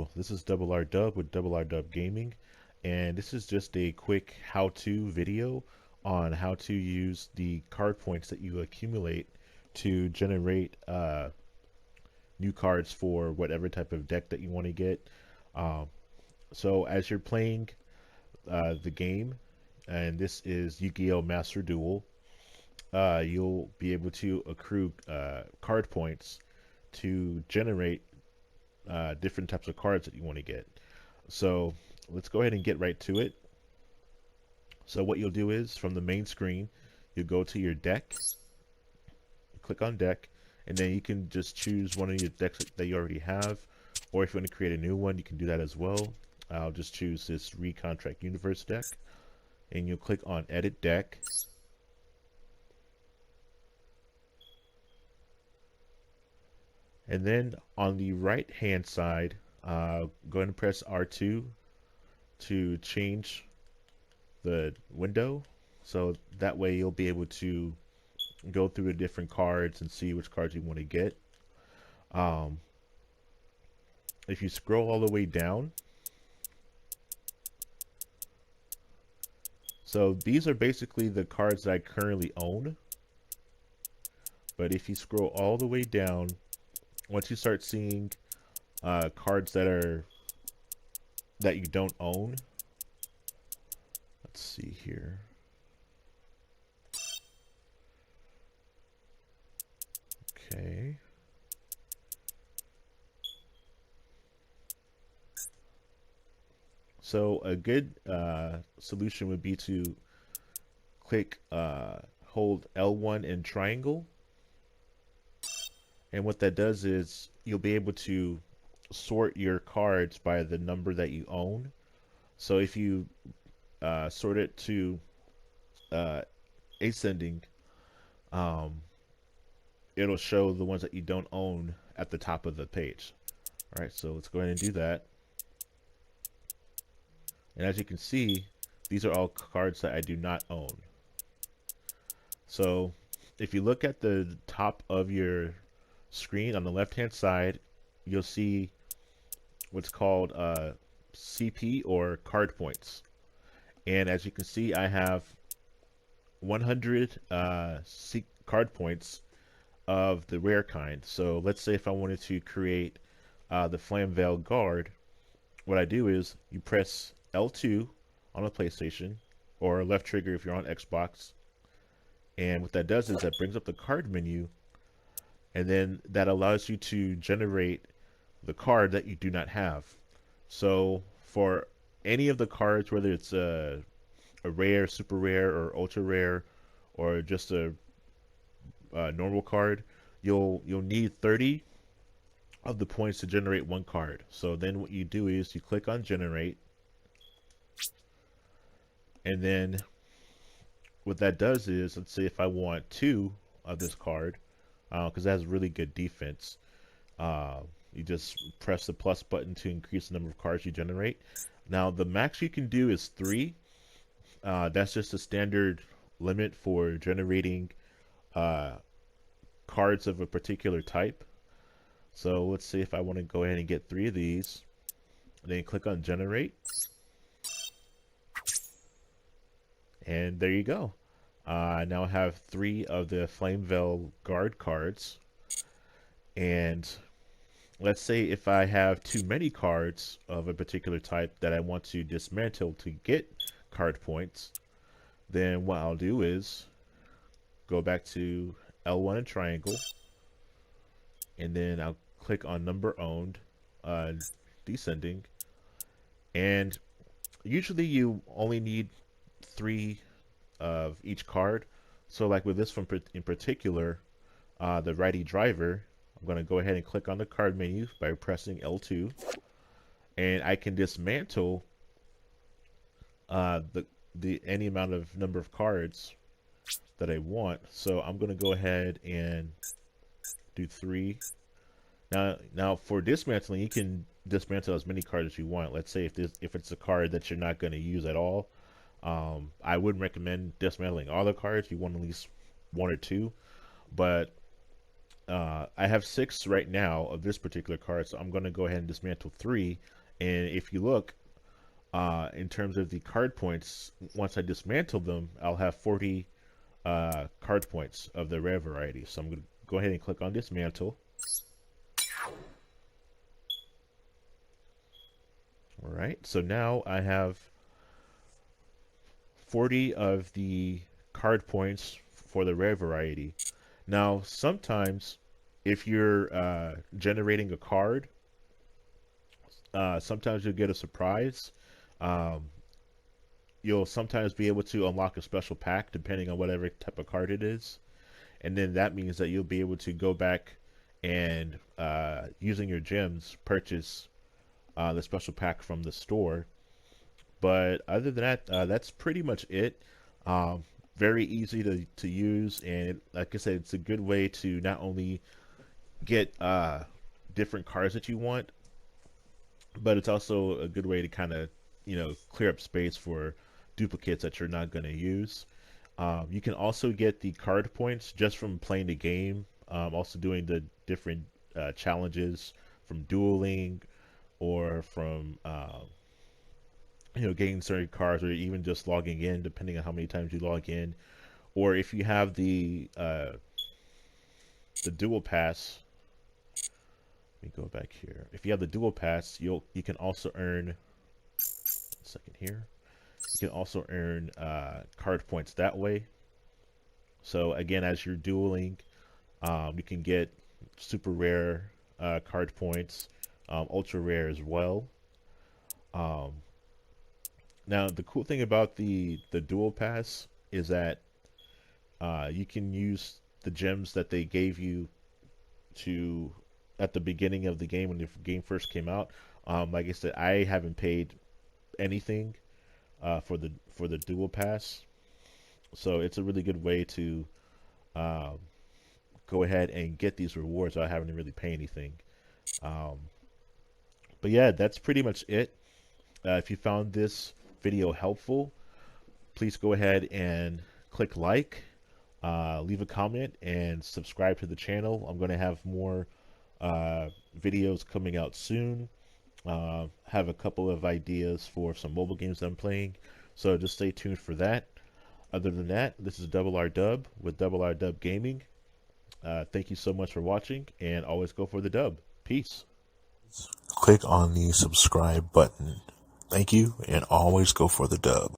So this is DoubleRDub with DoubleRDub Gaming, and this is just a quick how-to video on how to use the card points that you accumulate to generate new cards for whatever type of deck that you want to get. Um, so as you're playing the game, and this is Yu-Gi-Oh! Master Duel, you'll be able to accrue card points to generate different types of cards that you want to get. So let's go ahead and get right to it. So what you'll do is from the main screen, you go to your deck, click on deck, and then you can just choose one of your decks that you already have, or if you want to create a new one, you can do that as well. I'll just choose this Recontract Universe deck, and you'll click on Edit Deck. And then on the right hand side, go ahead and press R2 to change the window. So that way you'll be able to go through the different cards and see which cards you want to get. If you scroll all the way down, so these are basically the cards that I currently own. But if you scroll all the way down, once you start seeing cards that you don't own, let's see here. Okay. So a good solution would be to click, hold L1 and triangle. And what that does is you'll be able to sort your cards by the number that you own. So if you sort it to ascending, it'll show the ones that you don't own at the top of the page. All right, so let's go ahead and do that. And as you can see, these are all cards that I do not own. So if you look at the top of your screen on the left hand side, you'll see what's called CP, or card points. And as you can see, I have 100 card points of the rare kind. So let's say if I wanted to create the Flame Veil Guard, what I do is you press L2 on a PlayStation, or left trigger if you're on Xbox, and what that does is that brings up the card menu, and then that allows you to generate the card that you do not have. So for any of the cards, whether it's a rare, super rare, or ultra rare, or just a normal card, you'll need 30 of the points to generate one card. So then what you do is you click on generate, and then what that does is, let's say if I want 2 of this card, because it has really good defense, you just press the plus button to increase the number of cards you generate. Now the max you can do is 3. That's just a standard limit for generating cards of a particular type. So let's see if I want to go ahead and get 3 of these, then click on generate, and there you go. I now have 3 of the Flame Veil Guard cards. And let's say if I have too many cards of a particular type that I want to dismantle to get card points, then what I'll do is go back to L1 and triangle, and then I'll click on number owned, descending, and usually you only need 3 of each card. So like with this one in particular, the righty driver, I'm going to go ahead and click on the card menu by pressing L2, and I can dismantle the any amount of number of cards that I want. So I'm going to go ahead and do 3. Now for dismantling, you can dismantle as many cards as you want. Let's say if it's a card that you're not going to use at all, I wouldn't recommend dismantling all the cards. You want at least 1 or 2, but I have 6 right now of this particular card, so I'm going to go ahead and dismantle 3. And if you look, in terms of the card points, once I dismantle them, I'll have 40 card points of the rare variety. So I'm going to go ahead and click on dismantle. All right, so now I have 40 of the card points for the rare variety. Now, sometimes if you're generating a card, sometimes you'll get a surprise. Um, you'll sometimes be able to unlock a special pack depending on whatever type of card it is. And then that means that you'll be able to go back and, using your gems, purchase the special pack from the store. But other than that, that's pretty much it. Very easy to use, and like I said, it's a good way to not only get different cards that you want, but it's also a good way to kind of, clear up space for duplicates that you're not going to use. You can also get the card points just from playing the game, also doing the different challenges from dueling, or from getting certain cards, or even just logging in, depending on how many times you log in. Or if you have the dual pass, let me go back here. If you have the dual pass, you can also earn. A second here. You can also earn card points that way. So again, as you're dueling, you can get super rare card points, ultra rare as well. Now, the cool thing about the dual pass is that you can use the gems that they gave you to at the beginning of the game when the game first came out. Like I said, I haven't paid anything for the dual pass, so it's a really good way to go ahead and get these rewards without having to really pay anything. But yeah, that's pretty much it. If you found this video helpful, please go ahead and click like, leave a comment, and subscribe to the channel. I'm going to have more videos coming out soon. Have a couple of ideas for some mobile games I'm playing, so just stay tuned for that. Other than that, this is DoubleRDub with DoubleRDub Gaming. Thank you so much for watching, and always go for the dub. Peace. Click on the subscribe button. Thank you, and always go for the dub.